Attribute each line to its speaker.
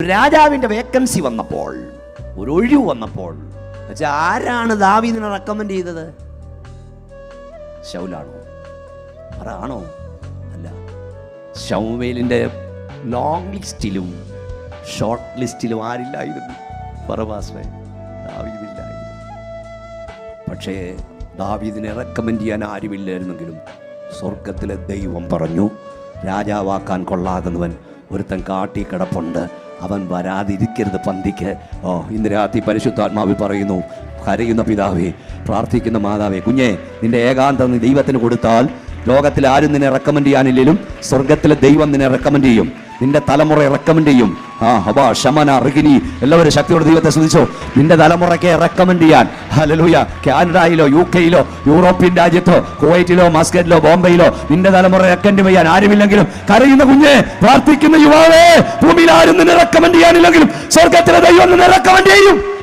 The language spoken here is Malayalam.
Speaker 1: രാജാവിന്റെ വേക്കൻസി വന്നപ്പോൾ, ഒരു ഒഴിവ് വന്നപ്പോൾ, ആരാണ് ദാവീദിനെ റെക്കമെൻഡ് ചെയ്തത്? ശൗലാണോ? ആണോ? അല്ല. ശമൂവേലിന്റെ ലോങ് ലിസ്റ്റിലും ഷോർട്ട് ലിസ്റ്റിലും ആരില്ലായിരുന്നു? ബറബ്ബാസ്. ദാവീദില്ലായിരുന്നു. പക്ഷേ ദാവീദിനെ റെക്കമെൻഡ് ചെയ്യാൻ ആരുമില്ലായിരുന്നെങ്കിലും സ്വർഗത്തിലെ ദൈവം പറഞ്ഞു, രാജാവാക്കാൻ കൊള്ളാകുന്നവൻ ഒരുത്തൻ കാട്ടി കിടപ്പുണ്ട്, അവൻ വരാതിരിക്കരുത് പന്തിക്ക്. ഇന്ന് രാത്രി പരിശുദ്ധാത്മാവിൽ പറയുന്നു, കരയുന്ന പിതാവേ, പ്രാർത്ഥിക്കുന്ന മാതാവേ, കുഞ്ഞെ, നിന്റെ ഏകാന്തം ദൈവത്തിന് കൊടുത്താൽ ലോകത്തിൽ ആരും നിന്നെ റെക്കമെൻഡ് ചെയ്യാനില്ലെങ്കിലും സ്വർഗത്തിലെ ദൈവം നിന്നെ റെക്കമെൻഡ് ചെയ്യും. നിന്റെ തലമുറയെ റെക്കമെൻഡ് ചെയ്യും. എല്ലാവരും ശക്തിയോടെ ദൈവത്തെ സ്തുതിച്ചോ. നിന്റെ തലമുറയ്ക്ക് റെക്കമെൻഡ് ചെയ്യാൻ, ഹല്ലേലൂയ, കാനഡയിലോ UK-യിലോ യൂറോപ്യൻ രാജ്യത്തോ കുവൈറ്റിലോ മസ്കറ്റിലോ ബോംബെയിലോ നിന്റെ തലമുറ റെക്കമെൻഡ് ചെയ്യാൻ ആരുമില്ലെങ്കിലും, കരയുന്ന കുഞ്ഞെ, പ്രാർത്ഥിക്കുന്ന യുവാവേ, ഭൂമിയിൽ ആരും നിന്നെ റെക്കമെൻഡ് ചെയ്യാനില്ലെങ്കിലും സ്വർഗത്തിലെ ദൈവം നിന്നെ റെക്കമെൻഡ് ചെയ്യും.